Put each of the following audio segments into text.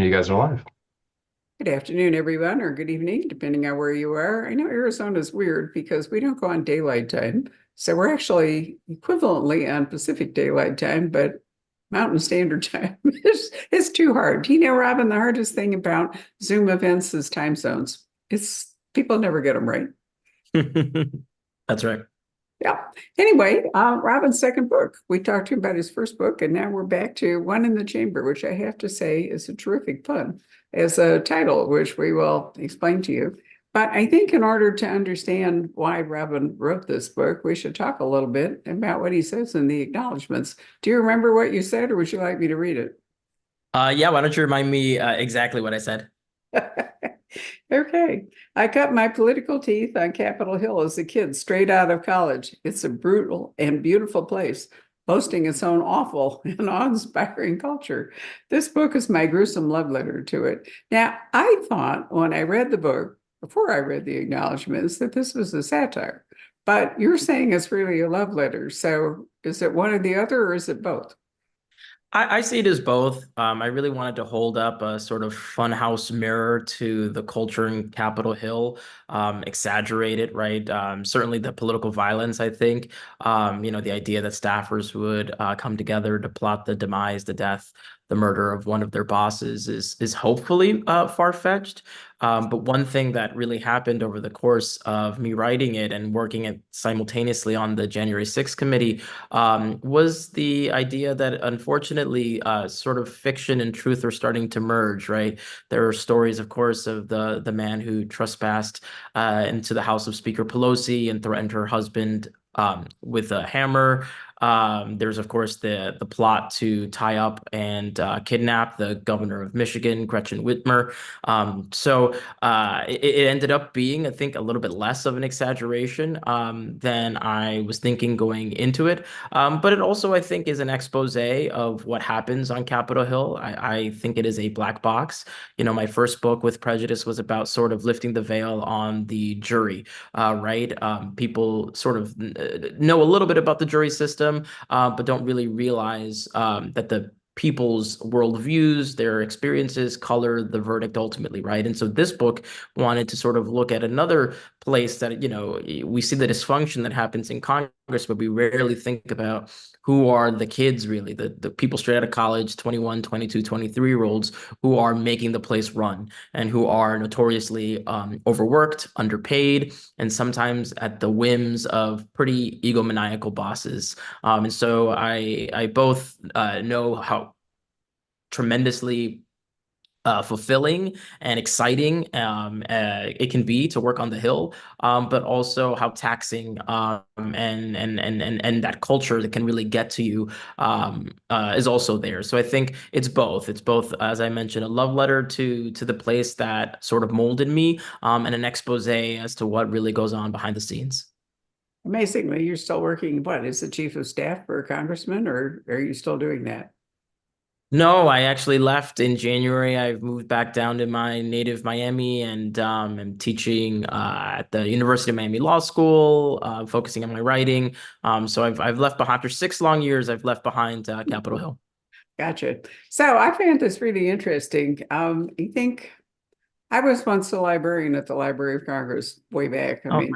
And you guys are live. Good afternoon, everyone, or good evening, depending on where you are. I know Arizona is weird because we don't go on daylight time. So we're actually equivalently on Pacific Daylight Time, but Mountain Standard Time is too hard. You know, Robin, the hardest thing about Zoom events is time zones. It's people never get them right. That's right. Yeah. Anyway, Robin's second book. We talked to him about his first book, and now we're back to One in the Chamber, which I have to say is a terrific pun as a title, which we will explain to you. But I think in order to understand why Robin wrote this book, we should talk a little bit about what he says in the acknowledgments. Do you remember what you said, or would you like me to read it? Yeah, why don't you remind me exactly what I said? Okay. I cut my political teeth on Capitol Hill as a kid, straight out of college. It's a brutal and beautiful place, boasting its own awful and awe-inspiring culture. This book is my gruesome love letter to it. Now, I thought when I read the book, before I read the acknowledgments, that this was a satire. But you're saying it's really a love letter. So is it one or the other, or is it both? I see it as both. I really wanted to hold up a sort of funhouse mirror to the culture in Capitol Hill, exaggerate it, right? Certainly the political violence, I think. The idea that staffers would come together to plot the demise, the death, the murder of one of their bosses is hopefully far-fetched. But one thing that really happened over the course of me writing it and working it simultaneously on the January 6th committee was the idea that unfortunately, sort of fiction and truth are starting to merge, right? There are stories, of course, of the man who trespassed into the house of Speaker Pelosi and threatened her husband with a hammer. There's, of course, the plot to tie up and kidnap the governor of Michigan, Gretchen Whitmer. It ended up being, I think, a little bit less of an exaggeration than I was thinking going into it. But it also, I think, is an expose of what happens on Capitol Hill. I think it is a black box. My first book with Prejudice was about sort of lifting the veil on the jury, right? People sort of know a little bit about the jury system, but don't really realize that the people's worldviews, their experiences color the verdict ultimately, right? And so this book wanted to sort of look at another place that, we see the dysfunction that happens in Congress, but we rarely think about who are the kids really, the people straight out of college, 21, 22, 23-year-olds who are making the place run and who are notoriously overworked, underpaid, and sometimes at the whims of pretty egomaniacal bosses. And so I both know how tremendously fulfilling and exciting it can be to work on the Hill, but also how taxing and that culture that can really get to you is also there. So I think it's both. It's both, as I mentioned, a love letter to the place that sort of molded me, and an expose as to what really goes on behind the scenes. Amazingly, you're still working, what, as the chief of staff for a congressman, or are you still doing that? No, I actually left in January. I've moved back down to my native Miami and am teaching at the University of Miami Law School, focusing on my writing. So I've left behind after 6 long years. I've left behind Capitol Hill. Gotcha. So I found this really interesting. You think I was once a librarian at the Library of Congress way back. I Oh, mean,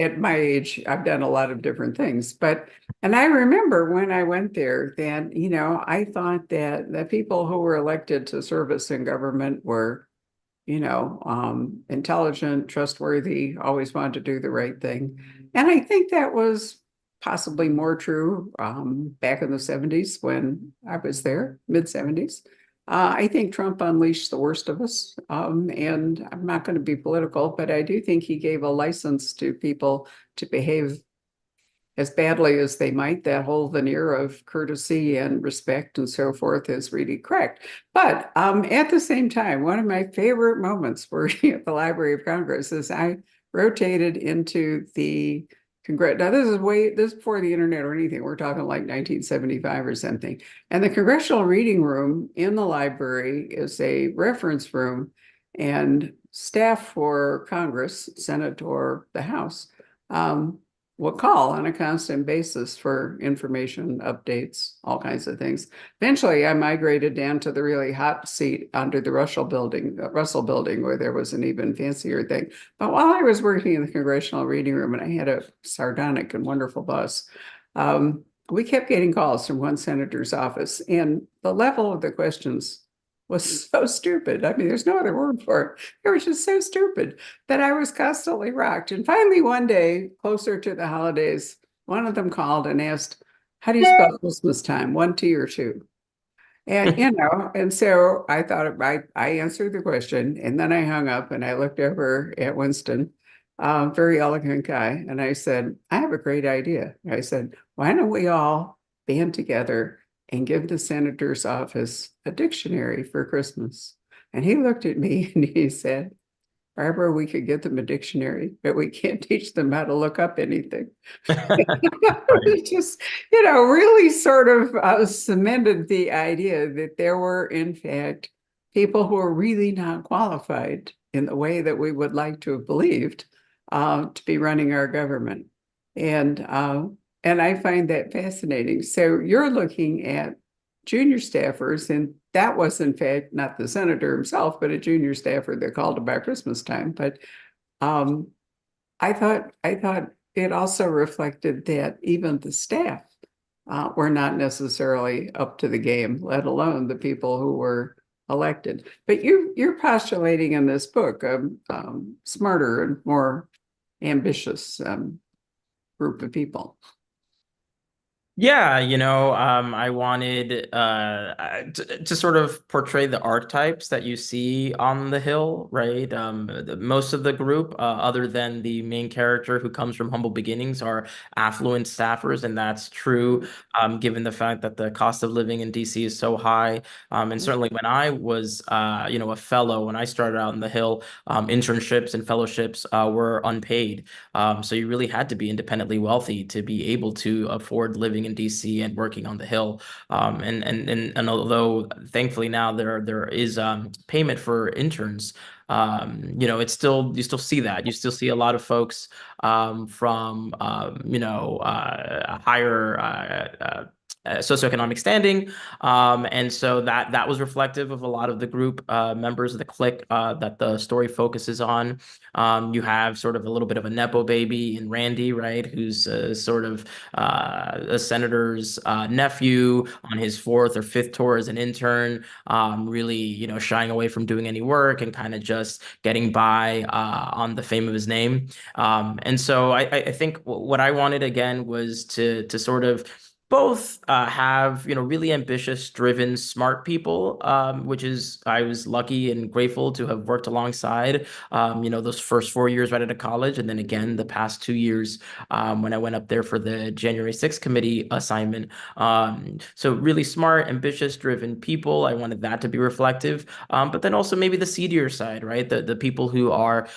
at my age, I've done a lot of different things, and I remember when I went there that, I thought that the people who were elected to service in government were, intelligent, trustworthy, always wanted to do the right thing. And I think that was possibly more true back in the 70s when I was there, mid 70s. I think Trump unleashed the worst of us. And I'm not going to be political, but I do think he gave a license to people to behave as badly as they might. That whole veneer of courtesy and respect and so forth is really correct. But at the same time, one of my favorite moments working at the Library of Congress is I rotated into the Congress. Now, this is before the internet or anything. We're talking like 1975 or something. And the Congressional Reading Room in the library is a reference room, and staff for Congress, Senate or the House, will call on a constant basis for information updates, all kinds of things. Eventually, I migrated down to the really hot seat under the Russell building, where there was an even fancier thing. But while I was working in the Congressional Reading Room, and I had a sardonic and wonderful boss, we kept getting calls from one senator's office, and the level of the questions was so stupid. I mean, there's no other word for it. It was just so stupid that I was constantly rocked. And finally, one day, closer to the holidays, one of them called and asked, "How do you spell Christmas time? One T or two?" And and so I thought I answered the question, and then I hung up and I looked over at Winston, very elegant guy, and I said, "I have a great idea." I said, "Why don't we all band together and give the senator's office a dictionary for Christmas?" And he looked at me and he said, "Barbara, we could get them a dictionary, but we can't teach them how to look up anything." Right. It just, really sort of cemented the idea that there were, in fact, people who are really not qualified in the way that we would like to have believed to be running our government. And I find that fascinating. So you're looking at junior staffers, and that was, in fact, not the senator himself, but a junior staffer that called about Christmas time. But um, I thought it also reflected that even the staff were not necessarily up to the game, let alone the people who were elected. But you're postulating in this book a smarter and more ambitious group of people. Yeah, I wanted to sort of portray the archetypes that you see on the Hill, right? Most of the group, other than the main character who comes from humble beginnings, are affluent staffers, and that's true, given the fact that the cost of living in DC is so high. And certainly when I was, a fellow, when I started out on the Hill, internships and fellowships were unpaid. So you really had to be independently wealthy to be able to afford living in DC and working on the Hill. And although thankfully now there is payment for interns, it's still you still see that you still see a lot of folks from a higher socioeconomic standing, and so that was reflective of a lot of the group members of the clique that the story focuses on. You have sort of a little bit of a nepo baby in Randy, right, who's sort of a senator's nephew on his fourth or fifth tour as an intern, really, shying away from doing any work and kind of just getting by on the fame of his name. And so I think what I wanted again was to sort of both have really ambitious, driven, smart people, which is I was lucky and grateful to have worked alongside. Those first 4 years right out of college, and then again the past 2 years when I went up there for the January 6th committee assignment. So really smart, ambitious, driven people. I wanted that to be reflective, but then also maybe the seedier side, right? The people who are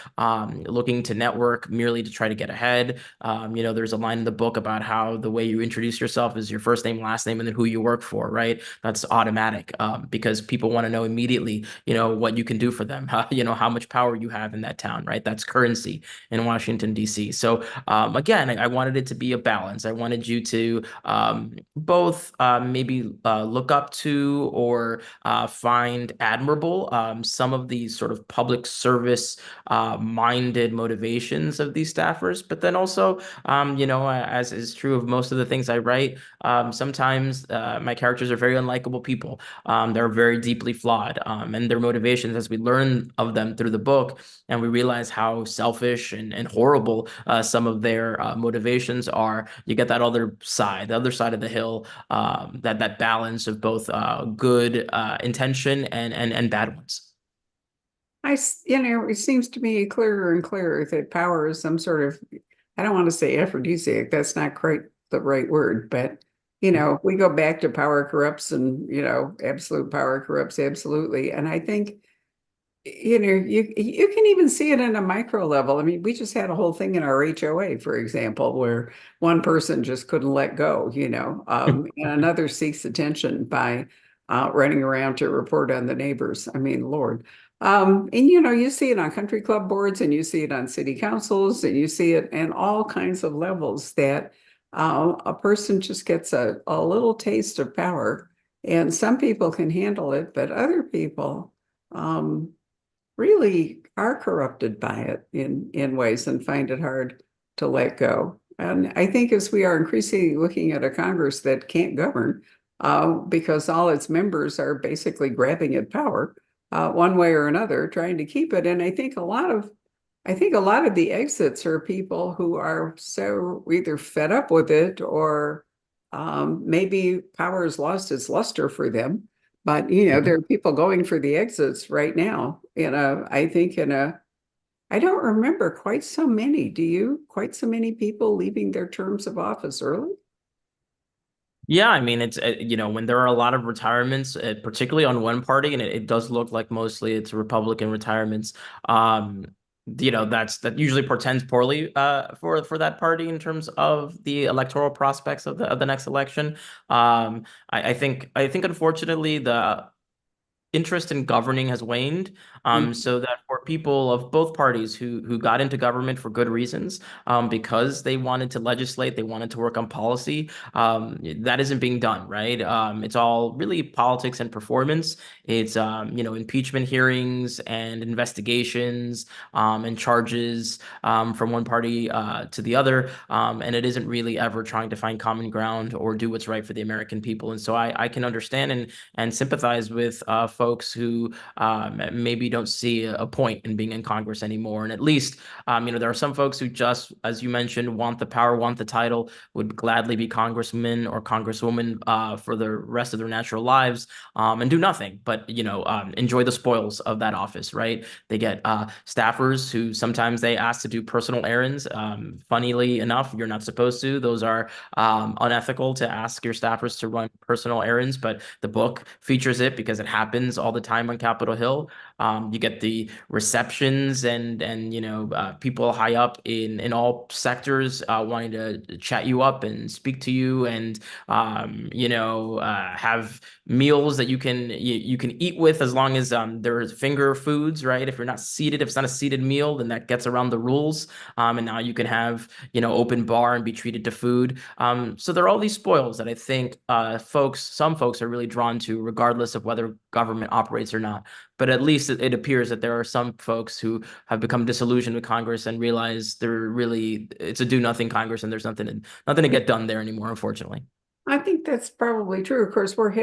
looking to network merely to try to get ahead. There's a line in the book about how the way you introduce yourself is your first name, last name, and then who you work for, right? That's automatic because people want to know immediately, what you can do for them, how much power you have in that town, right? That's currency in Washington, D.C. So again, I wanted it to be a balance. I wanted you to both maybe look up to or find admirable some of these sort of public service minded motivations of these staffers, but then also as is true of most of the things I write, sometimes my characters are very unlikable people. They're very deeply flawed, and their motivations, as we learn of them through the book, and we realize how selfish and horrible some of their motivations are. You get that other side, the other side of the hill, that balance of both good intention and bad ones. It seems to me clearer and clearer that power is some sort of, I don't want to say aphrodisiac, that's not quite the right word, but we go back to power corrupts and, absolute power corrupts absolutely. And I think, you can even see it in a micro level. I mean, we just had a whole thing in our HOA, for example, where one person just couldn't let go, and another seeks attention by running around to report on the neighbors. I mean, Lord. And you see it on country club boards and you see it on city councils and you see it in all kinds of levels that a person just gets a little taste of power. And some people can handle it, but other people um, really are corrupted by it in ways and find it hard to let go. And I think as we are increasingly looking at a Congress that can't govern, because all its members are basically grabbing at power, one way or another, trying to keep it. And I think a lot of the exits are people who are so either fed up with it or maybe power has lost its luster for them. But there are people going for the exits right now. I think I don't remember quite so many. Do you? Quite so many people leaving their terms of office early? Yeah, I mean, it's when there are a lot of retirements, particularly on one party, and it does look like mostly it's Republican retirements. Um, that usually portends poorly for that party in terms of the electoral prospects of the next election. I think unfortunately the interest in governing has waned. Mhm. So that for people of both parties who got into government for good reasons, because they wanted to legislate, they wanted to work on policy, that isn't being done, right? It's all really politics and performance. It's impeachment hearings and investigations, and charges, from one party to the other, and it isn't really ever trying to find common ground or do what's right for the American people. And so I can understand and sympathize with folks who maybe don't see a point in being in Congress anymore. And at least, there are some folks who just, as you mentioned, want the power, want the title, would gladly be congressman or congresswoman for the rest of their natural lives, and do nothing but, enjoy the spoils of that office, right? They get staffers who sometimes they ask to do personal errands. Funnily enough, you're not supposed to. Those are unethical to ask your staffers to run personal errands, but the book features it because it happens all the time on Capitol Hill. You get the receptions and people high up in all sectors wanting to chat you up and speak to you and have meals that you can eat with as long as there's finger foods, right? If you're not seated, if it's not a seated meal, then that gets around the rules. And now you can have open bar and be treated to food. So there are all these spoils that I think some folks are really drawn to, regardless of whether government operates or not. But at least it appears that there are some folks who have become disillusioned with Congress and realize it's a do nothing Congress and there's nothing to get done there anymore, unfortunately. I think that's probably true. Of course, I was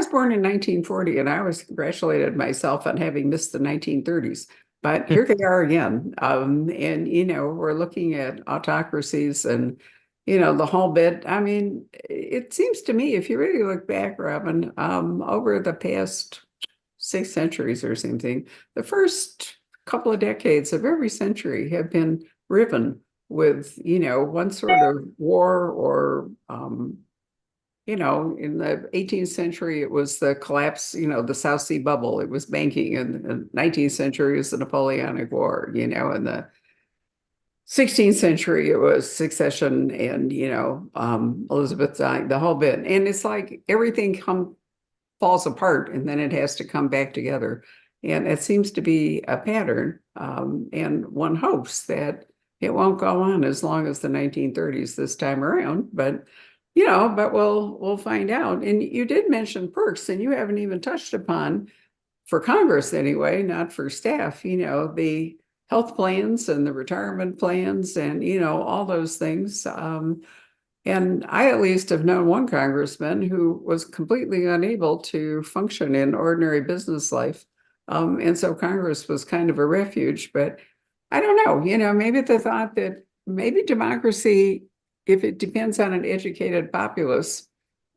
born in 1940 and I always congratulated myself on having missed the 1930s. But here they are again. And, we're looking at autocracies and, the whole bit. I mean, it seems to me, if you really look back, Robin, over the past 6 centuries or something, the first couple of decades of every century have been riven with, one sort of war or, in the 18th century, it was the collapse, the South Sea bubble. It was banking. And the 19th century was the Napoleonic War, in the 16th century, it was succession and, Elizabeth dying, the whole bit. And it's like everything falls apart and then it has to come back together. And it seems to be a pattern. And one hopes that it won't go on as long as the 1930s this time around. But we'll find out. And you did mention perks, and you haven't even touched upon, for Congress anyway, not for staff, the health plans and the retirement plans and, all those things. And I at least have known one congressman who was completely unable to function in ordinary business life. And so Congress was kind of a refuge. But I don't know, maybe the thought that maybe democracy, if it depends on an educated populace,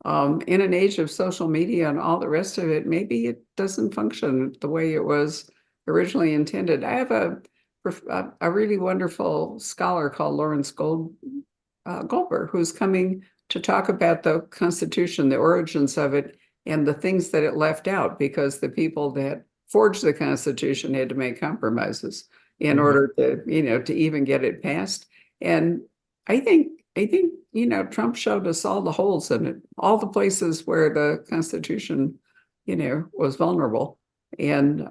in an age of social media and all the rest of it, maybe it doesn't function the way it was originally intended. I have a really wonderful scholar called Lawrence Goldberg, who's coming to talk about the Constitution, the origins of it, and the things that it left out, because the people that forged the Constitution had to make compromises in Mhm. order to even get it passed. And I think, Trump showed us all the holes in it, all the places where the Constitution, was vulnerable. And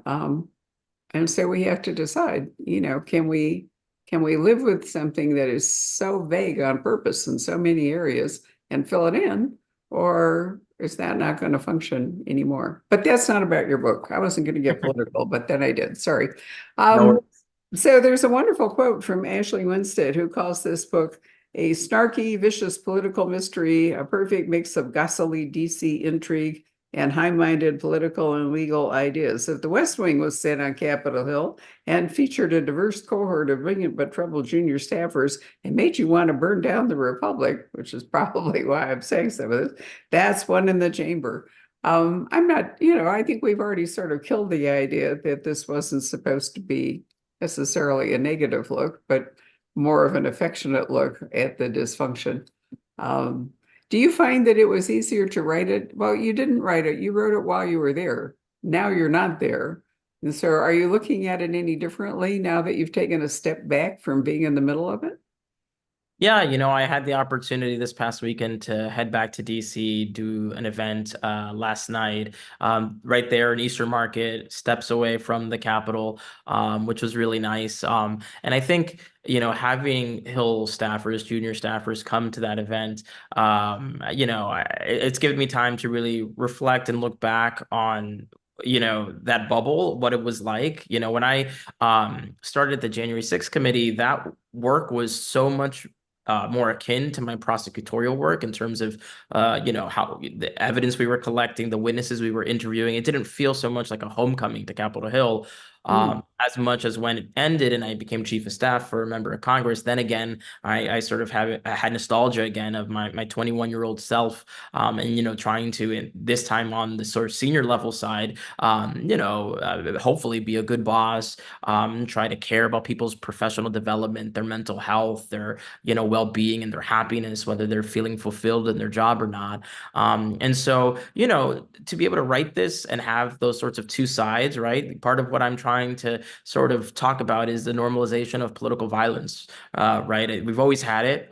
and so we have to decide, can we live with something that is so vague on purpose in so many areas and fill it in, or is that not going to function anymore? But that's not about your book. I wasn't going to get political, but then I did. Sorry. No Um, worries. so there's a wonderful quote from Ashley Winstead, who calls this book a snarky, vicious political mystery, a perfect mix of ghastly DC intrigue and high-minded political and legal ideas. If the West Wing was set on Capitol Hill and featured a diverse cohort of brilliant but troubled junior staffers and made you want to burn down the Republic, which is probably why I'm saying some of this, that's one in the chamber. I'm not, I think we've already sort of killed the idea that this wasn't supposed to be necessarily a negative look, but more of an affectionate look at the dysfunction. Um, do you find that it was easier to write it? Well, you didn't write it, you wrote it while you were there. Now you're not there. And so are you looking at it any differently now that you've taken a step back from being in the middle of it? Yeah, I had the opportunity this past weekend to head back to DC, do an event last night, right there in Eastern Market, steps away from the Capitol, which was really nice. And I think, having Hill staffers, junior staffers come to that event, it's given me time to really reflect and look back on that bubble, what it was like. When I started the January 6th committee, that work was so much more akin to my prosecutorial work in terms of, how the evidence we were collecting, the witnesses we were interviewing. It didn't feel so much like a homecoming to Capitol Hill, Mm. as much as when it ended and I became chief of staff for a member of Congress. Then again, I sort of I had nostalgia again of my 21-year-old self, and trying to this time on the sort of senior level side, hopefully be a good boss, try to care about people's professional development, their mental health, their well-being and their happiness, whether they're feeling fulfilled in their job or not. And so, to be able to write this and have those sorts of two sides, right? Part of what I'm trying to sort of talk about is the normalization of political violence, right? We've always had it.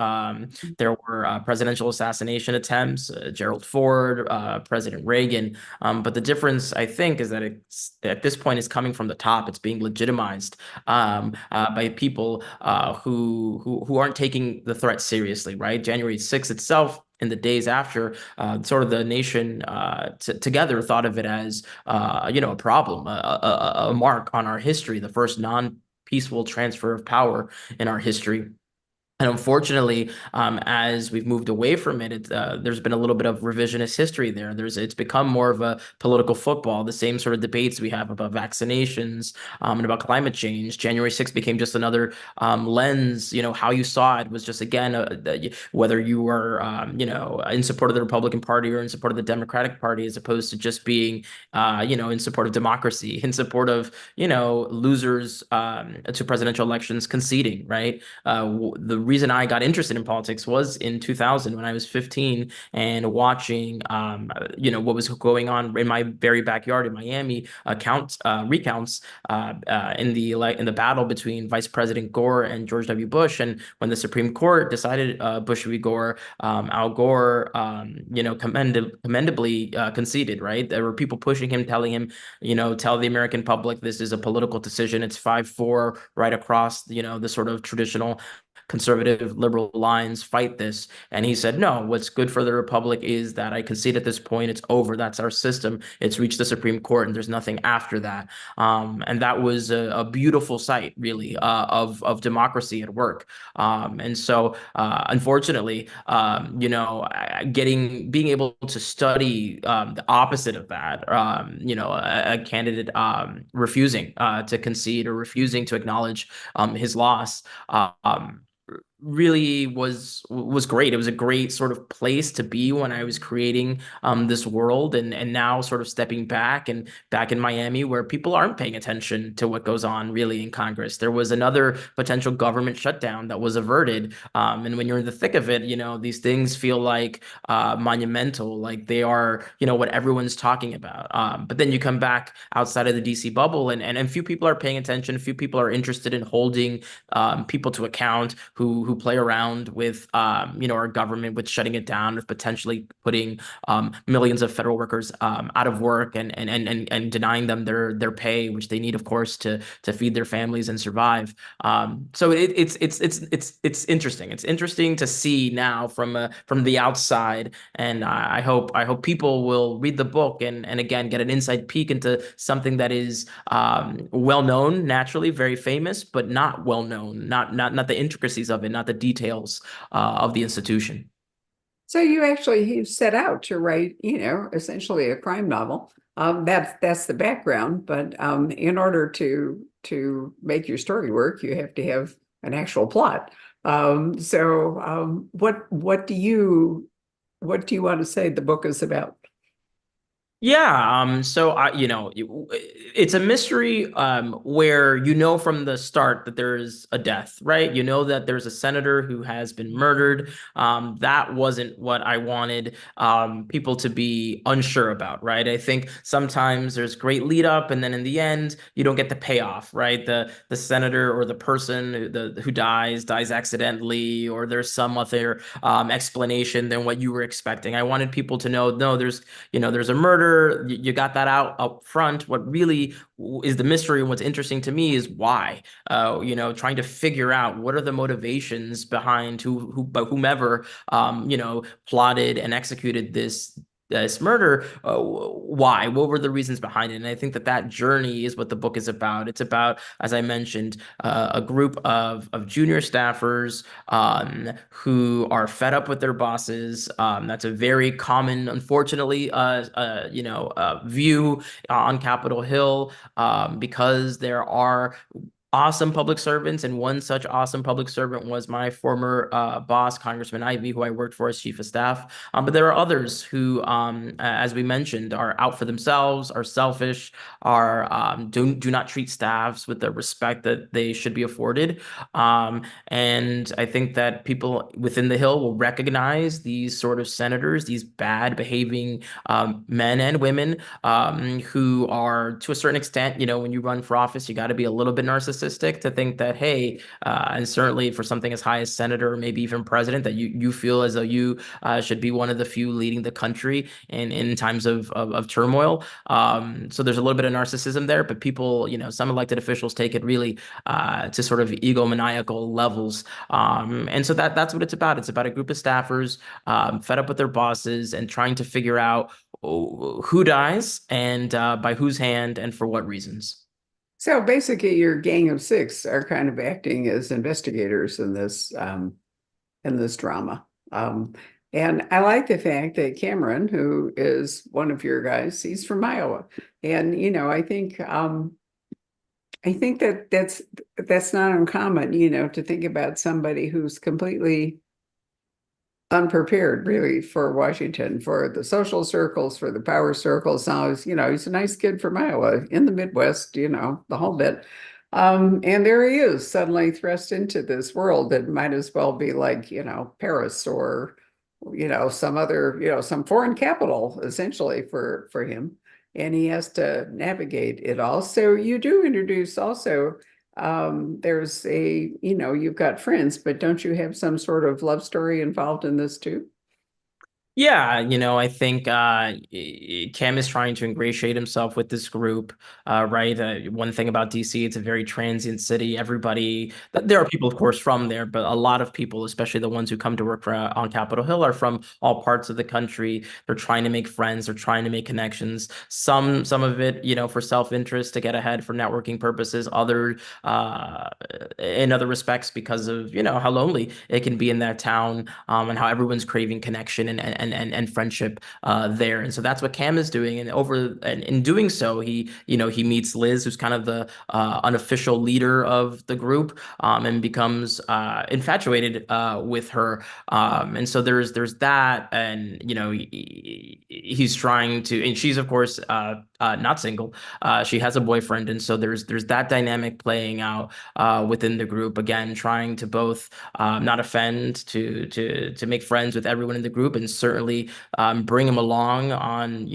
There were presidential assassination attempts, Gerald Ford, President Reagan. But the difference, I think, is that it's at this point is coming from the top. It's being legitimized by people who aren't taking the threat seriously, right? January 6th itself, in the days after, sort of the nation together thought of it as, a problem, a mark on our history, the first non-peaceful transfer of power in our history. And unfortunately, as we've moved away from it, there's been a little bit of revisionist history there. It's become more of a political football. The same sort of debates we have about vaccinations, and about climate change. January 6th became just another lens. How you saw it was just again, whether you were, in support of the Republican Party or in support of the Democratic Party, as opposed to just being, in support of democracy, in support of, losers to presidential elections conceding, right? The reason I got interested in politics was in 2000 when I was 15 and watching, what was going on in my very backyard in Miami, recounts in the battle between Vice President Gore and George W. Bush. And when the Supreme Court decided Bush v. Gore, Al Gore, commendably conceded, right? There were people pushing him, telling him, tell the American public this is a political decision. It's 5-4 right across, the sort of traditional conservative liberal lines, fight this. And he said, no, what's good for the republic is that I concede at this point, it's over. That's our system. It's reached the Supreme Court and there's nothing after that. And that was a beautiful sight, really, of democracy at work. And so, unfortunately, being able to study the opposite of that, a candidate refusing to concede or refusing to acknowledge his loss, really was great. It was a great sort of place to be when I was creating this world, and now sort of stepping back and back in Miami where people aren't paying attention to what goes on really in Congress. There was another potential government shutdown that was averted. And when you're in the thick of it, these things feel like monumental, like they are, what everyone's talking about. But then you come back outside of the DC bubble, and few people are paying attention, few people are interested in holding people to account who who play around with our government, with shutting it down, with potentially putting millions of federal workers out of work, and denying them their pay, which they need, of course, to feed their families and survive. So it's interesting. It's interesting to see now from the outside, and I hope people will read the book and again get an inside peek into something that is well known, naturally very famous, but not well known, not the intricacies of it, not the details of the institution. So you set out to write, essentially a crime novel. That's the background, but in order to make your story work, you have to have an actual plot. What do you want to say the book is about? Yeah, so it's a mystery where you know from the start that there's a death, right? You know that there's a senator who has been murdered. That wasn't what I wanted people to be unsure about, right? I think sometimes there's great lead up, and then in the end, you don't get the payoff, right? The senator or the person who dies accidentally, or there's some other explanation than what you were expecting. I wanted people to know, no, there's a murder. You got that out up front. What really is the mystery and what's interesting to me is why. Trying to figure out what are the motivations behind whomever plotted and executed this murder. Why? What were the reasons behind it? And I think that journey is what the book is about. It's about, as I mentioned, a group of junior staffers who are fed up with their bosses. That's a very common, unfortunately, view on Capitol Hill, because there are awesome public servants, and one such awesome public servant was my former boss, Congressman Ivey, who I worked for as chief of staff. But there are others who, as we mentioned, are out for themselves, are selfish, are do not treat staffs with the respect that they should be afforded. And I think that people within the Hill will recognize these sort of senators, these bad behaving men and women, who are, to a certain extent, when you run for office, you got to be a little bit narcissistic to think that, hey, and certainly for something as high as senator or maybe even president, that you feel as though you should be one of the few leading the country in times of turmoil. So there's a little bit of narcissism there, but people, some elected officials take it really to sort of egomaniacal levels. And so that's what it's about. It's about a group of staffers fed up with their bosses and trying to figure out who dies and by whose hand and for what reasons. So basically, your gang of six are kind of acting as investigators in this drama. And I like the fact that Cameron, who is one of your guys, he's from Iowa, and I think that's not uncommon, to think about somebody who's completely unprepared really for Washington, for the social circles, for the power circles. Now he's a nice kid from Iowa in the Midwest, the whole bit. And there he is, suddenly thrust into this world that might as well be like, Paris or, some foreign capital essentially for him. And he has to navigate it all. So you do introduce also, you've got friends, but don't you have some sort of love story involved in this too? Yeah, I think Cam is trying to ingratiate himself with this group, right? One thing about DC, it's a very transient city. There are people, of course, from there, but a lot of people, especially the ones who come to work on Capitol Hill, are from all parts of the country. They're trying to make friends. They're trying to make connections. Some of it, for self-interest, to get ahead for networking purposes. In other respects, because of, how lonely it can be in that town, and how everyone's craving connection and friendship there. And so that's what Cam is doing. And in doing so, he meets Liz, who's kind of the unofficial leader of the group, and becomes infatuated with her. And so there's that, and he's trying to, and she's of course not single. She has a boyfriend, and so there's that dynamic playing out within the group. Again, trying to both not offend, to make friends with everyone in the group, and certainly bring them along on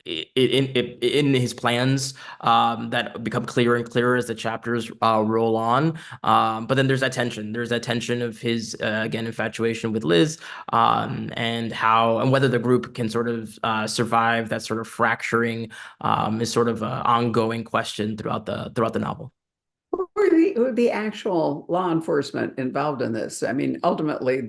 in his plans that become clearer and clearer as the chapters roll on. But then there's that tension. There's that tension of his again infatuation with Liz, and how and whether the group can sort of survive that sort of fracturing is sort of an ongoing question throughout the novel. Who are the actual law enforcement involved in this? I mean, ultimately,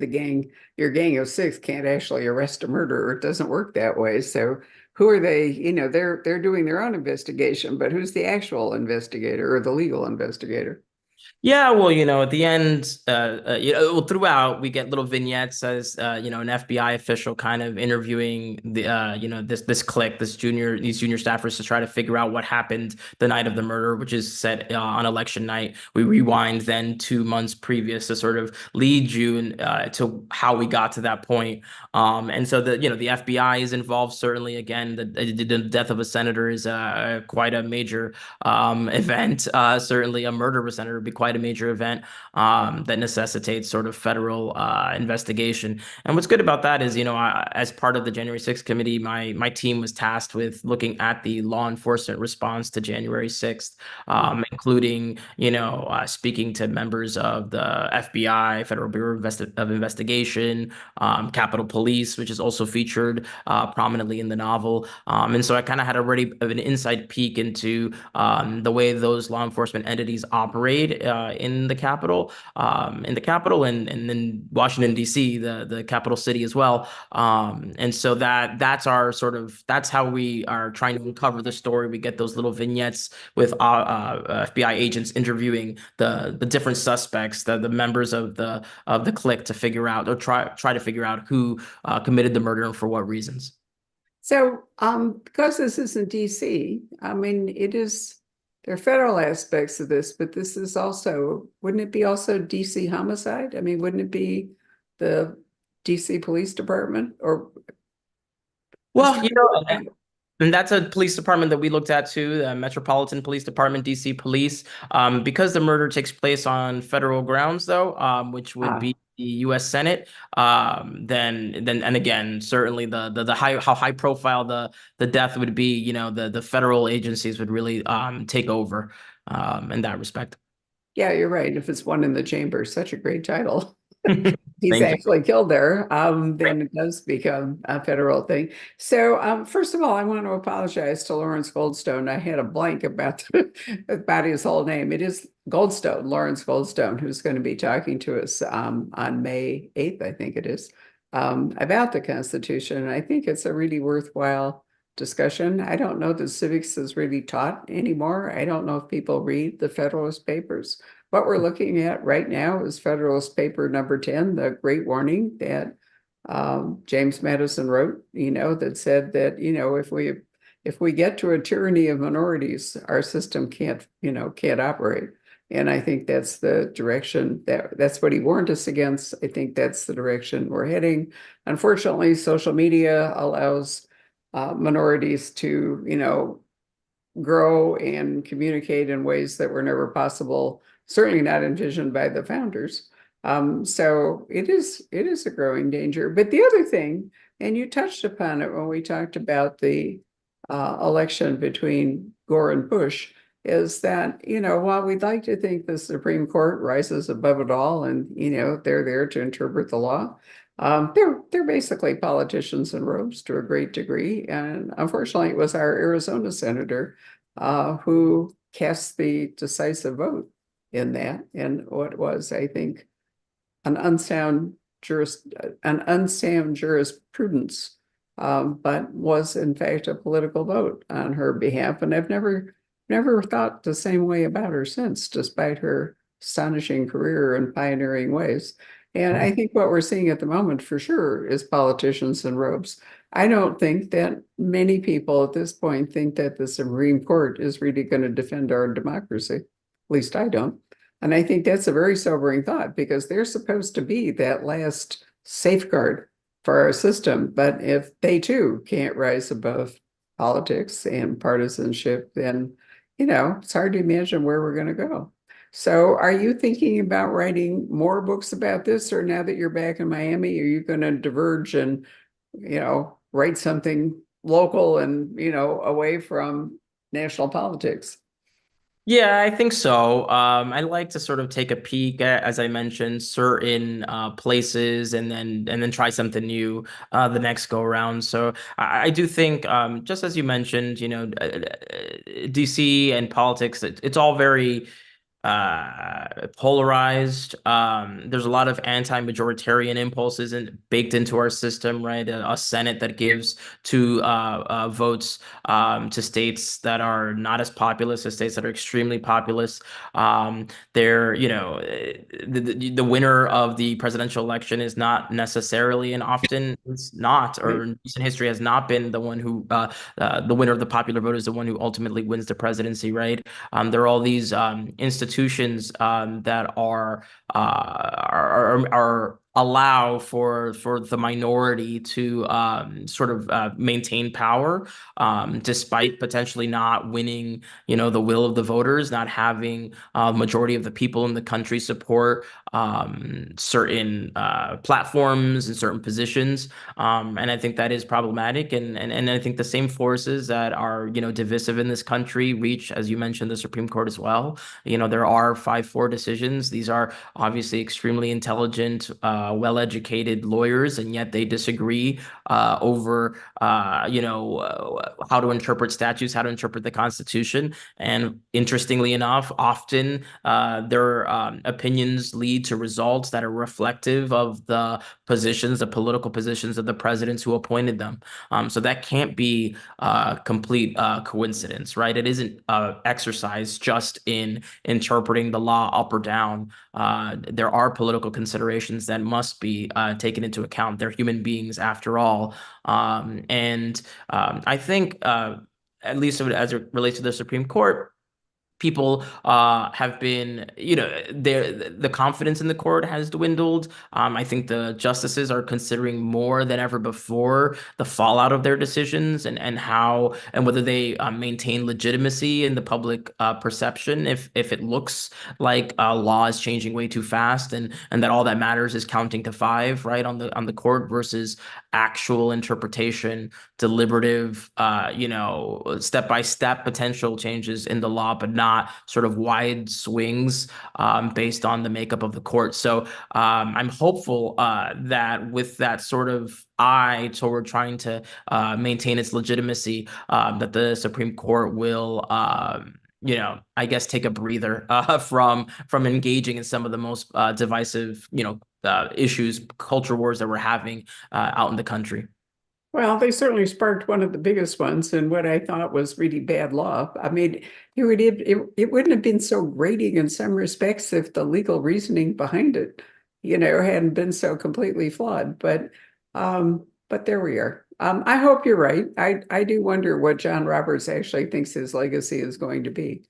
your gang of six can't actually arrest a murderer. It doesn't work that way. So, who are they? They're doing their own investigation, but who's the actual investigator or the legal investigator? Yeah, well, at the end, well, throughout we get little vignettes as an FBI official kind of interviewing this clique, these junior staffers to try to figure out what happened the night of the murder, which is set on election night. We rewind then 2 months previous to sort of lead you to how we got to that point. And so the FBI is involved certainly. Again, the death of a senator is quite a major event. Certainly, a murder of a senator would be quite a major event that necessitates sort of federal investigation. And what's good about that is, as part of the January 6th committee, my team was tasked with looking at the law enforcement response to January 6th, including, speaking to members of the FBI, Federal Bureau of Investigation, Capitol Police, which is also featured prominently in the novel. And so I kind of had already of an inside peek into the way those law enforcement entities operate in the Capitol, and then Washington D.C., the capital city as well. And so that's how we are trying to uncover the story. We get those little vignettes with FBI agents interviewing the different suspects, the members of the clique to figure out or try to figure out who committed the murder and for what reasons. So, because this isn't DC, I mean, there are federal aspects of this, but this is also, wouldn't it be also DC homicide? I mean, wouldn't it be the DC Police Department? Or I was Well, trying to work out. and that's a police department that we looked at too, the Metropolitan Police Department, DC Police. Because the murder takes place on federal grounds, though, which would Ah, be the U.S. Senate, then and again, certainly the how high profile the death would be, the federal agencies would really take over in that respect. yeah, you're right. If it's one in the chamber, such a great title. He's Thank you. actually killed there, then it does become a federal thing. So, first of all, I want to apologize to Lawrence Goldstone. I had a blank about his whole name. It is Goldstone, Lawrence Goldstone, who's going to be talking to us on May 8th, I think it is, about the Constitution. And I think it's a really worthwhile discussion. I don't know that civics is really taught anymore. I don't know if people read the Federalist Papers. What we're looking at right now is Federalist Paper number 10, the Great Warning that James Madison wrote, that said that, if we get to a tyranny of minorities, our system can't operate. And I think that's the direction that's what he warned us against. I think that's the direction we're heading. Unfortunately, social media allows minorities to, grow and communicate in ways that were never possible, certainly not envisioned by the founders. So it is a growing danger. But the other thing, and you touched upon it when we talked about the election between Gore and Bush, is that, while we'd like to think the Supreme Court rises above it all and, they're there to interpret the law, they're basically politicians in robes to a great degree. And unfortunately, it was our Arizona senator who cast the decisive vote in that, and what was, I think, an unsound an unsound jurisprudence, but was in fact a political vote on her behalf. And I've never thought the same way about her since, despite her astonishing career and pioneering ways. And I think what we're seeing at the moment for sure is politicians in robes. I don't think that many people at this point think that the Supreme Court is really going to defend our democracy. At least I don't. And I think that's a very sobering thought because they're supposed to be that last safeguard for our system. But if they too can't rise above politics and partisanship, then, it's hard to imagine where we're going to go. So are you thinking about writing more books about this, or now that you're back in Miami, are you going to diverge and, write something local and, away from national politics. Yeah, I think so. I like to sort of take a peek at, as I mentioned, certain places and then try something new the next go around. So I do think, just as you mentioned, DC and politics, it's all very polarized. There's a lot of anti-majoritarian impulses baked into our system, right? A Senate that gives two votes to states that are not as populous as states that are extremely populous. The winner of the presidential election is not necessarily, and often it's not, or Right. in recent history has not been the one who, the winner of the popular vote is the one who ultimately wins the presidency, right? There are all these institutions that are allow for the minority to sort of maintain power despite potentially not winning, the will of the voters, not having majority of the people in the country support certain platforms and certain positions. And I think that is problematic. And I think the same forces that are, divisive in this country reach, as you mentioned, the Supreme Court as well. There are 5-4 decisions. These are obviously extremely intelligent, well-educated lawyers, and yet they disagree over, how to interpret statutes, how to interpret the Constitution. And interestingly enough, often their opinions lead to results that are reflective of the positions, the political positions of the presidents who appointed them. So that can't be complete coincidence, right? It isn't exercise just in interpreting the law up or down. There are political considerations that must be taken into account. They're human beings after all. I think, at least as it relates to the Supreme Court, people have been, the confidence in the court has dwindled. I think the justices are considering more than ever before the fallout of their decisions and how and whether they maintain legitimacy in the public perception. If it looks like law is changing way too fast and that all that matters is counting to five, right, on the court versus actual interpretation, deliberative, step by step potential changes in the law, but not sort of wide swings based on the makeup of the court. So I'm hopeful that with that sort of eye toward trying to maintain its legitimacy, that the Supreme Court will. I guess take a breather from engaging in some of the most divisive, issues, culture wars that we're having out in the country. Well, they certainly sparked one of the biggest ones in what I thought was really bad law. I mean, it wouldn't have been so grating in some respects if the legal reasoning behind it, hadn't been so completely flawed. But there we are. I hope you're right. I do wonder what John Roberts actually thinks his legacy is going to be.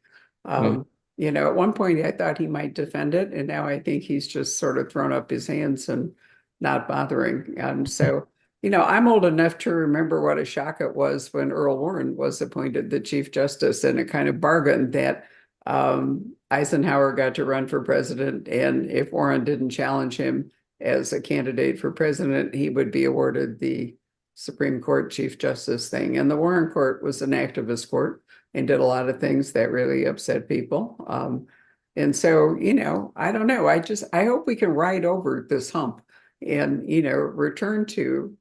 Mm. Um, at one point I thought he might defend it, and now I think he's just sort of thrown up his hands and not bothering. And so. I'm old enough to remember what a shock it was when Earl Warren was appointed the Chief Justice, and it kind of bargained that Eisenhower got to run for president. And if Warren didn't challenge him as a candidate for president, he would be awarded the Supreme Court Chief Justice thing. And the Warren Court was an activist court and did a lot of things that really upset people. And so, I don't know. I hope we can ride over this hump and, return to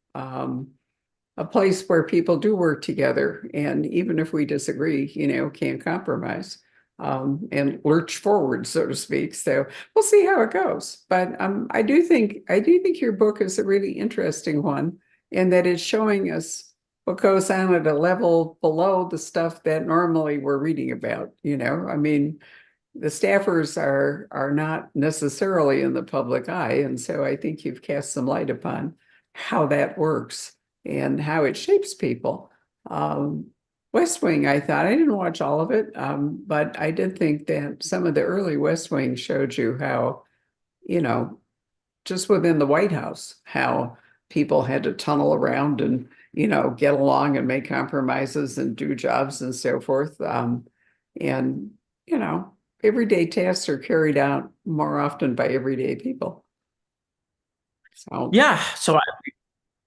a place where people do work together. And even if we disagree, can compromise and lurch forward, so to speak. So we'll see how it goes. But I do think your book is a really interesting one, in that it's showing us what goes on at a level below the stuff that normally we're reading about. I mean, the staffers are not necessarily in the public eye. And so I think you've cast some light upon how that works and how it shapes people. Um, West Wing, I thought, I didn't watch all of it, but I did think that some of the early West Wing showed you how, you know, just within the White House, how people had to tunnel around and, get along and make compromises and do jobs and so forth. And, you know, everyday tasks are carried out more often by everyday people. So, Yeah, so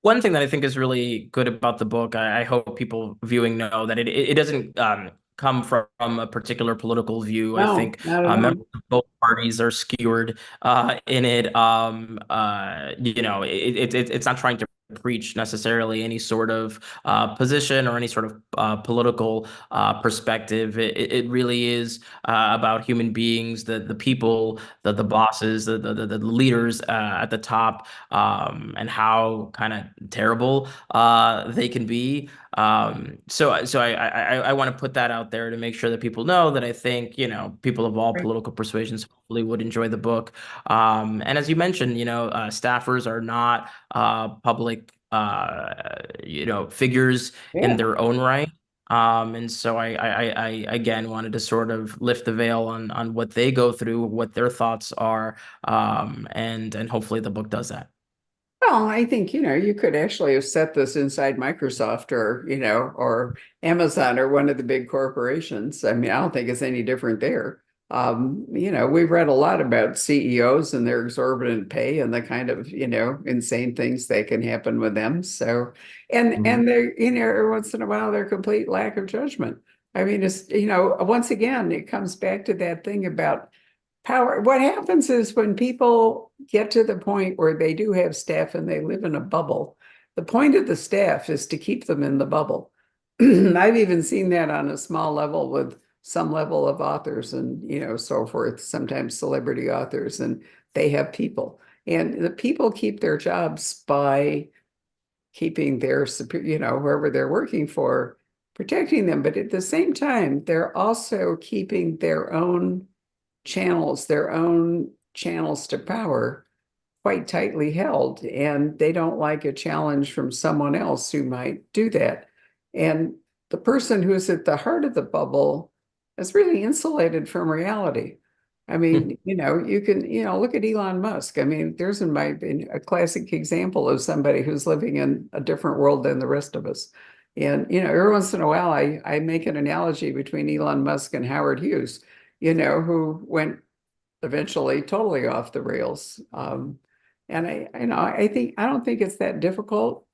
One thing that I think is really good about the book, I hope people viewing know that it doesn't come from a particular political view. I No, think not at all. members of both parties are skewered in it. It's not trying to preach necessarily any sort of position or any sort of political perspective. It really is about human beings, the people, the bosses, the leaders at the top, and how kind of terrible they can be. So I want to put that out there to make sure that people know that I think, people of all Right. political persuasions hopefully would enjoy the book. And as you mentioned, staffers are not public, figures in Yeah. their own right. And so I again wanted to sort of lift the veil on what they go through, what their thoughts are, and hopefully the book does that. Well, I think, you could actually have set this inside Microsoft or, or Amazon or one of the big corporations. I mean, I don't think it's any different there. We've read a lot about CEOs and their exorbitant pay and the kind of, insane things that can happen with them. So, and they're, every once in a while, their complete lack of judgment. I mean, it's, once again, it comes back to that thing about power. What happens is when people get to the point where they do have staff and they live in a bubble, the point of the staff is to keep them in the bubble. I've even seen that on a small level with some level of authors and, so forth, sometimes celebrity authors, and they have people. And the people keep their jobs by keeping their whoever they're working for, protecting them. But at the same time, they're also keeping their own channels to power quite tightly held, and they don't like a challenge from someone else who might do that. And the person who's at the heart of the bubble is really insulated from reality. I mean, you can, look at Elon Musk. I mean, there's in my opinion a classic example of somebody who's living in a different world than the rest of us. And, every once in a while, I make an analogy between Elon Musk and Howard Hughes, who went eventually totally off the rails. And I don't think it's that difficult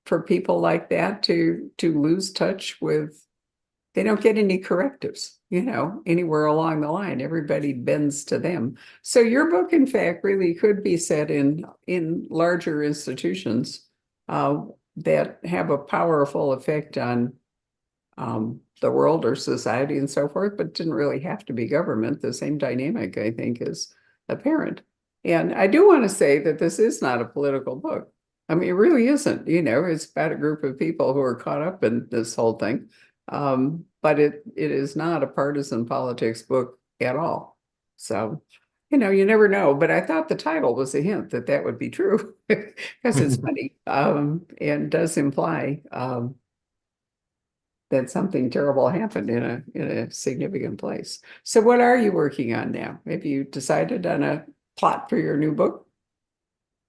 for people like that to lose touch with. They don't get any correctives, anywhere along the line. Everybody bends to them. So your book, in fact, really could be set in larger institutions uh, that have a powerful effect on the world or society and so forth, but didn't really have to be government. The same dynamic, I think, is apparent. And I do want to say that this is not a political book. I mean, it really isn't. It's about a group of people who are caught up in this whole thing. But it is not a partisan politics book at all. So, you never know. But I thought the title was a hint that that would be true because it's funny and does imply that something terrible happened in a significant place. So what are you working on now? Have you decided on a plot for your new book?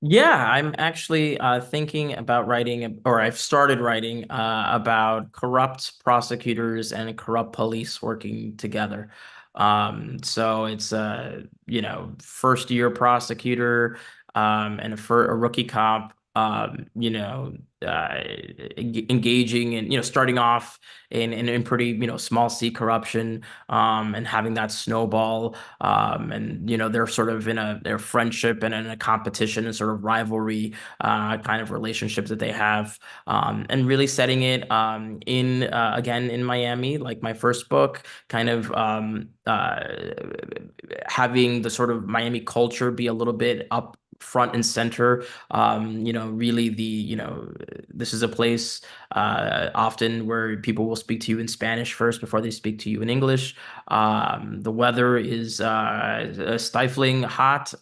Yeah, I'm actually thinking about writing, or I've started writing about corrupt prosecutors and corrupt police working together. So it's first year prosecutor and a rookie cop, engaging and starting off in pretty small C corruption, and having that snowball, and they're sort of in their friendship and in a competition and sort of rivalry kind of relationship that they have, and really setting it in again in Miami, like my first book, kind of having the sort of Miami culture be a little bit up front and center. Really this is a place often where people will speak to you in Spanish first before they speak to you in English. The weather is stifling hot.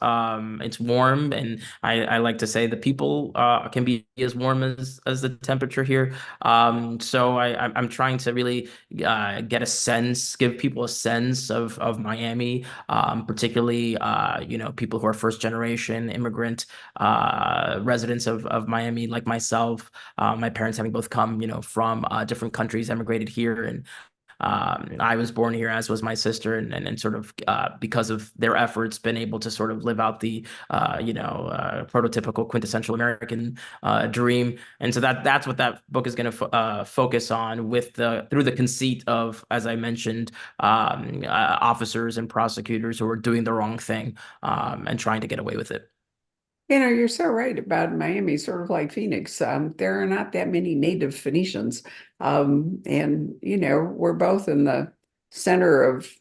It's warm, and I like to say the people can be as warm as the temperature here. So I'm trying to really get a sense, give people a sense of Miami, particularly people who are first generation immigrant residents of Miami, like myself. My parents having both come from different countries, emigrated here, and I was born here, as was my sister, and sort of because of their efforts, been able to sort of live out the prototypical quintessential American dream. And so that's what that book is going to focus on with the through the conceit of, as I mentioned, officers and prosecutors who are doing the wrong thing and trying to get away with it. You're so right about Miami, sort of like Phoenix. There are not that many native Phoenicians. And, we're both in the center of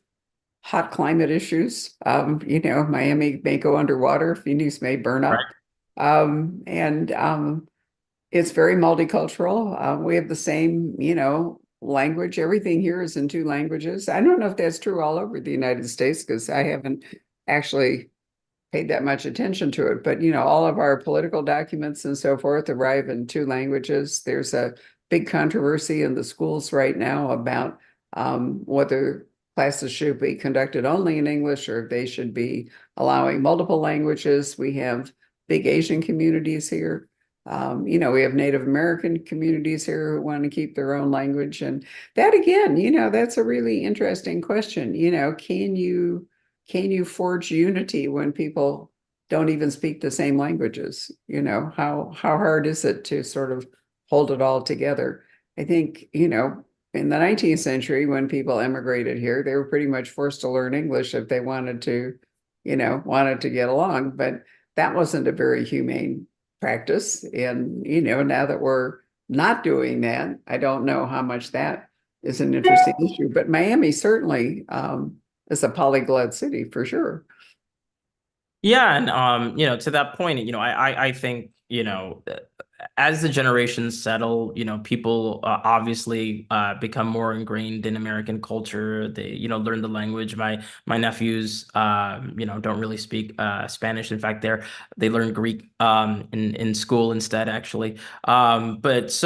hot climate issues. Miami may go underwater, Phoenix may burn up. And It's very multicultural. We have the same, language. Everything here is in two languages. I don't know if that's true all over the United States because I haven't actually paid that much attention to it. But all of our political documents and so forth arrive in two languages. There's a big controversy in the schools right now about whether classes should be conducted only in English or if they should be allowing multiple languages. We have big Asian communities here. We have Native American communities here who want to keep their own language. And that again, that's a really interesting question. Can you forge unity when people don't even speak the same languages? How hard is it to sort of hold it all together? I think, in the 19th century, when people emigrated here, they were pretty much forced to learn English if they wanted to get along. But that wasn't a very humane practice. And, now that we're not doing that, I don't know how much that is an interesting issue. But Miami certainly is a polyglot city for sure. Yeah, and to that point, I think, as the generations settle, people obviously become more ingrained in American culture. They, learn the language. My nephews, don't really speak Spanish. In fact, they learn Greek in school instead, actually. But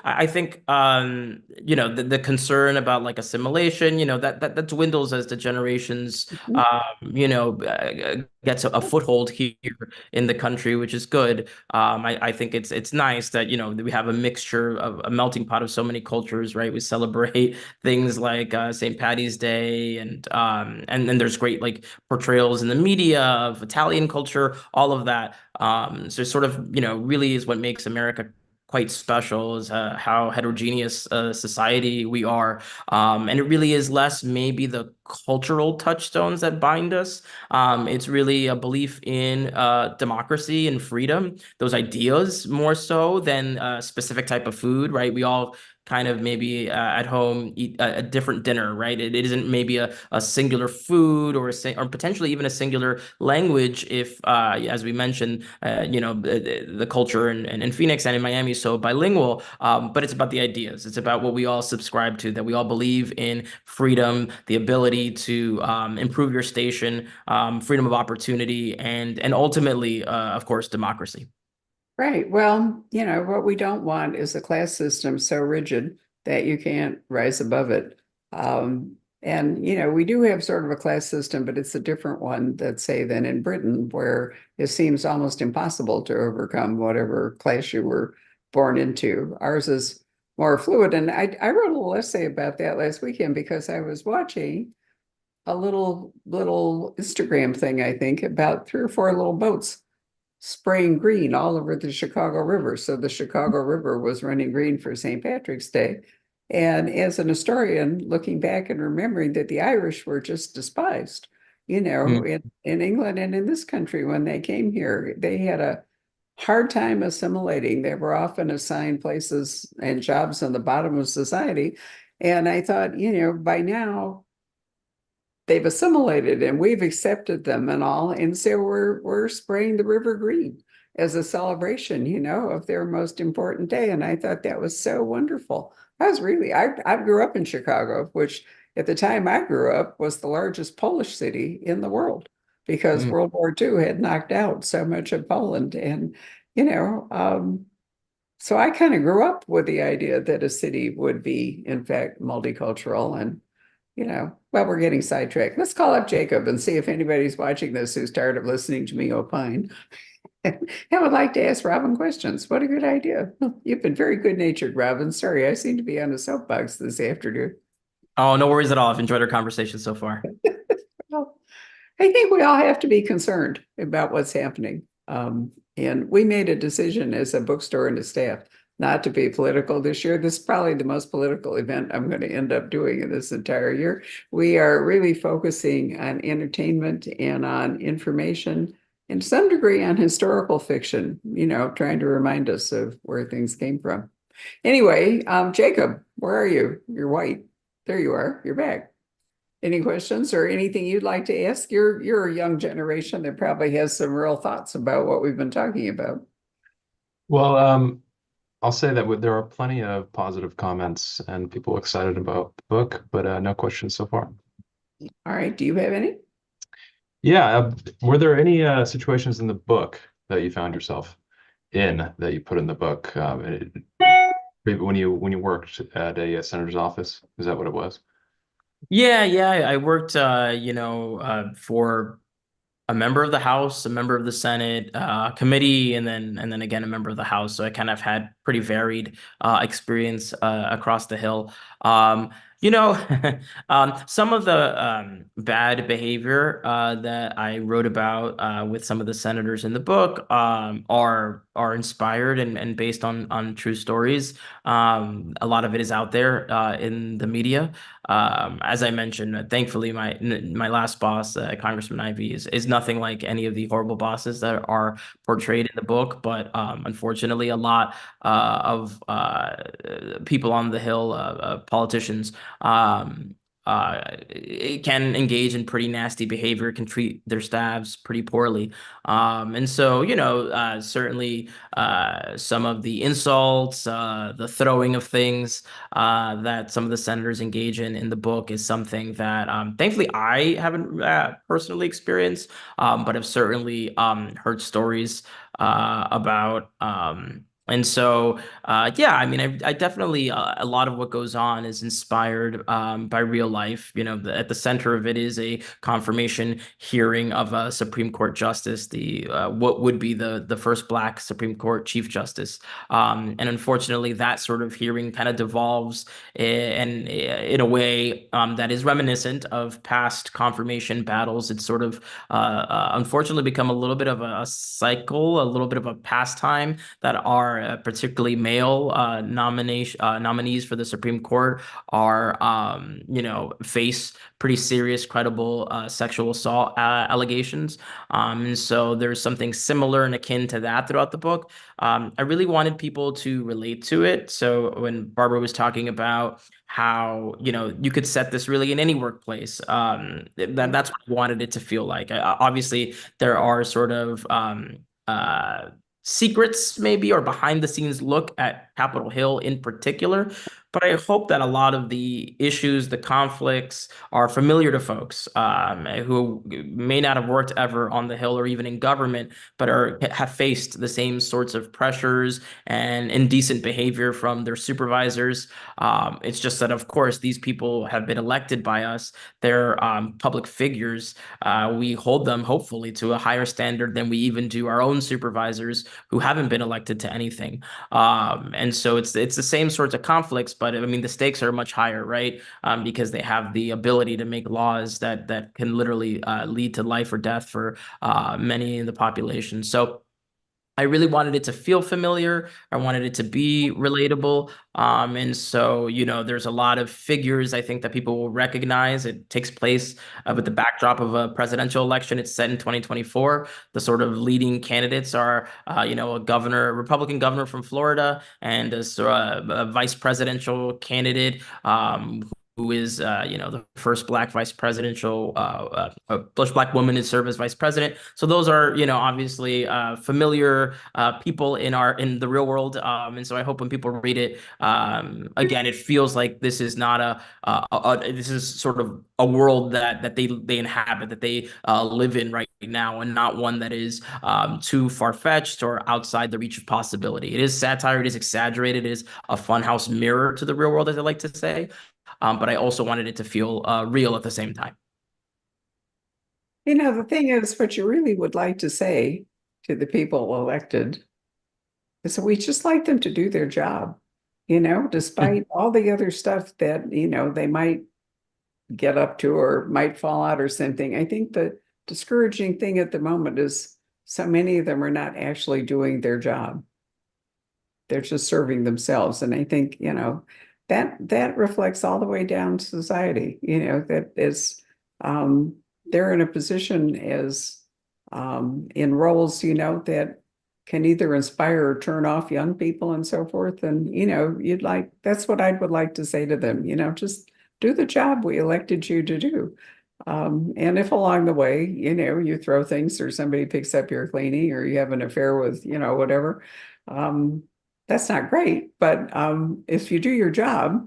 I think the concern about like assimilation, that dwindles as the generations gets a foothold here in the country, which is good. I think it's nice that we have a mixture of a melting pot of so many cultures, right? We celebrate things like St. Patty's Day, and then there's great like portrayals in the media of Italian culture, all of that. So sort of really is what makes America quite special is how heterogeneous a society we are. And it really is less maybe the cultural touchstones that bind us. It's really a belief in democracy and freedom, those ideas more so than a specific type of food, right? We all kind of maybe at home eat a different dinner, right? It isn't maybe a singular food or or potentially even a singular language if, as we mentioned, the culture in Phoenix and in Miami is so bilingual, but it's about the ideas. It's about what we all subscribe to, that we all believe in freedom, the ability to improve your station, freedom of opportunity, and ultimately, of course, democracy. Right. Well, what we don't want is a class system so rigid that you can't rise above it. And, we do have sort of a class system, but it's a different one, let's say, than in Britain, where it seems almost impossible to overcome whatever class you were born into. Ours is more fluid. And I wrote a little essay about that last weekend because I was watching a little Instagram thing, I think, about three or four little boats spraying green all over the Chicago River. So the Chicago River was running green for St. Patrick's Day. And as an historian, looking back and remembering that the Irish were just despised, Mm. in England and in this country when they came here, they had a hard time assimilating. They were often assigned places and jobs on the bottom of society. And I thought, by now they've assimilated and we've accepted them and all. And so we're spraying the river green as a celebration, of their most important day. And I thought that was so wonderful. I grew up in Chicago, which at the time I grew up was the largest Polish city in the world because Mm. World War II had knocked out so much of Poland. And, you know, um, so I kind of grew up with the idea that a city would be, in fact, multicultural. And well, we're getting sidetracked. Let's call up Jacob and see if anybody's watching this who's tired of listening to me opine and would like to ask Robin questions. What a good idea. You've been very good natured, Robin. Sorry, I seem to be on a soapbox this afternoon. Oh, no worries at all. I've enjoyed our conversation so far. Well, I think we all have to be concerned about what's happening. And we made a decision as a bookstore and a staff not to be political this year. This is probably the most political event I'm going to end up doing in this entire year. We are really focusing on entertainment and on information, in some degree on historical fiction, trying to remind us of where things came from. Anyway, Jacob, where are you? You're white. There you are. You're back. Any questions or anything you'd like to ask? You're a young generation that probably has some real thoughts about what we've been talking about. Well, I'll say that there are plenty of positive comments and people excited about the book, but no questions so far. All right. Do you have any? Yeah, were there any situations in the book that you found yourself in that you put in the book maybe when you worked at a senator's office? Is that what it was? Yeah, yeah. I worked, for a member of the House, a member of the Senate, committee, and then again a member of the House. So I kind of had pretty varied experience across the Hill. Um, you know, some of the bad behavior that I wrote about with some of the senators in the book are inspired and based on true stories. A lot of it is out there in the media. As I mentioned, thankfully, my last boss, Congressman Ivey, is nothing like any of the horrible bosses that are portrayed in the book. But unfortunately, a lot of people on the Hill, politicians, can engage in pretty nasty behavior, can treat their staffs pretty poorly. And so, certainly some of the insults, the throwing of things that some of the senators engage in the book is something that thankfully I haven't personally experienced, but have certainly heard stories about. And so, yeah, I mean, I definitely, a lot of what goes on is inspired by real life. At the center of it is a confirmation hearing of a Supreme Court justice, the what would be the first Black Supreme Court Chief Justice. And unfortunately, that sort of hearing kind of devolves in a way that is reminiscent of past confirmation battles. It's sort of unfortunately become a little bit of a cycle, a little bit of a pastime that are particularly male nominees for the Supreme Court are, face pretty serious, credible sexual assault allegations. And so there's something similar and akin to that throughout the book. I really wanted people to relate to it. So when Barbara was talking about how, you could set this really in any workplace, that's what I wanted it to feel like. Obviously, there are sort of secrets maybe or behind the scenes look at Capitol Hill in particular. But I hope that a lot of the issues, the conflicts are familiar to folks who may not have worked ever on the Hill or even in government, but have faced the same sorts of pressures and indecent behavior from their supervisors. It's just that, of course, these people have been elected by us. They're public figures. We hold them, hopefully, to a higher standard than we even do our own supervisors who haven't been elected to anything. And so it's the same sorts of conflicts, but I mean the stakes are much higher, right? Because they have the ability to make laws that can literally lead to life or death for many in the population. So I really wanted it to feel familiar. I wanted it to be relatable. And so, there's a lot of figures I think that people will recognize. It takes place with the backdrop of a presidential election. It's set in 2024. The sort of leading candidates are, a Republican governor from Florida, and a vice presidential candidate who is, the first Black vice presidential, first Black woman to serve as vice president. So those are, obviously familiar people in the real world. And so I hope when people read it, again, it feels like this is not this is sort of a world that they inhabit, that they live in right now, and not one that is too far-fetched or outside the reach of possibility. It is satire, it is exaggerated, it is a funhouse mirror to the real world, as I like to say. But I also wanted it to feel real at the same time. The thing is, what you really would like to say to the people elected is that we just like them to do their job, despite all the other stuff that, they might get up to or might fall out or something. I think the discouraging thing at the moment is so many of them are not actually doing their job. They're just serving themselves. And I think, that reflects all the way down society, that is they're in a position as in roles, that can either inspire or turn off young people and so forth. And, that's what I would like to say to them, just do the job we elected you to do. And if along the way, you throw things or somebody picks up your cleaning or you have an affair with, whatever, um, that's not great. But if you do your job,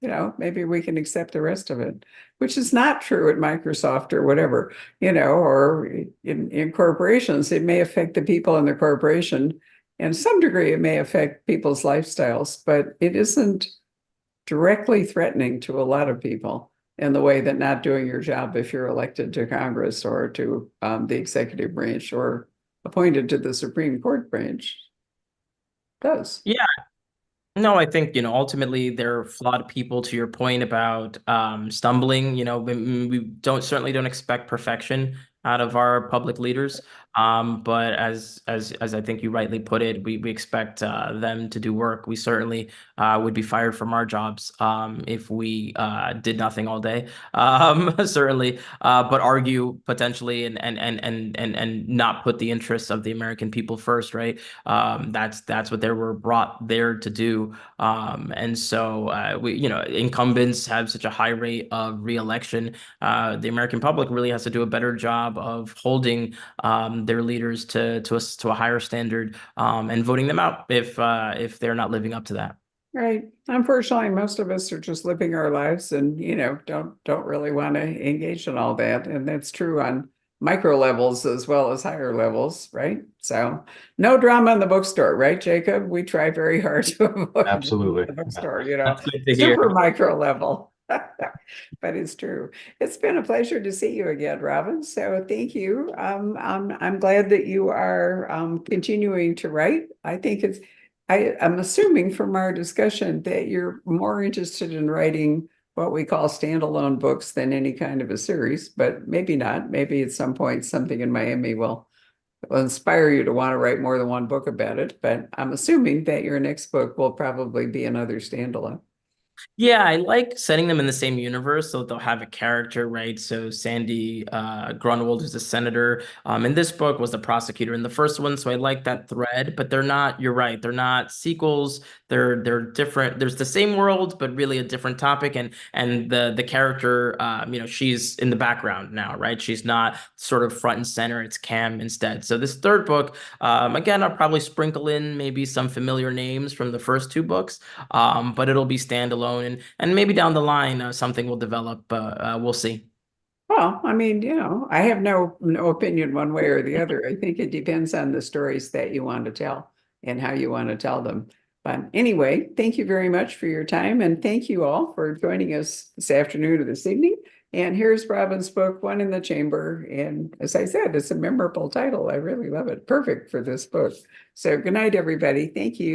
maybe we can accept the rest of it, which is not true at Microsoft or whatever, or in corporations. It may affect the people in the corporation. And some degree, it may affect people's lifestyles, but it isn't directly threatening to a lot of people in the way that not doing your job if you're elected to Congress or to the executive branch or appointed to the Supreme Court branch does. Yeah, no, I think, ultimately they're flawed people to your point about stumbling. We don't certainly don't expect perfection out of our public leaders. But as I think you rightly put it, we expect them to do work. We certainly would be fired from our jobs if we did nothing all day. Certainly, but argue potentially and not put the interests of the American people first, right? That's what they were brought there to do. And so incumbents have such a high rate of reelection. The American public really has to do a better job of holding their leaders to a higher standard and voting them out if they're not living up to that. Right. Unfortunately, most of us are just living our lives and, don't really want to engage in all that. And that's true on micro levels as well as higher levels, right? So no drama in the bookstore, right, Jacob? We try very hard to avoid Absolutely. the bookstore, That's good to hear. super micro level. But it's true. It's been a pleasure to see you again, Robin. So thank you. I'm glad that you are continuing to write. I think I'm assuming from our discussion that you're more interested in writing what we call standalone books than any kind of a series, but maybe not. Maybe at some point something in Miami will inspire you to want to write more than one book about it. But I'm assuming that your next book will probably be another standalone. Yeah, I like setting them in the same universe so they'll have a character, right? So Sandy Grunwald, who's a senator, in this book was the prosecutor in the first one. So I like that thread, but they're not, you're right, they're not sequels. They're different. There's the same world, but really a different topic. And the character, she's in the background now, right? She's not sort of front and center. It's Cam instead. So this third book, again, I'll probably sprinkle in maybe some familiar names from the first two books, but it'll be standalone, and maybe down the line something will develop. We'll see. Well, I mean, I have no opinion one way or the other. I think it depends on the stories that you want to tell and how you want to tell them. But anyway, thank you very much for your time, and thank you all for joining us this afternoon or this evening. And here's Robin's book, One in the Chamber. And as I said, it's a memorable title. I really love it. Perfect for this book. So good night, everybody. Thank you.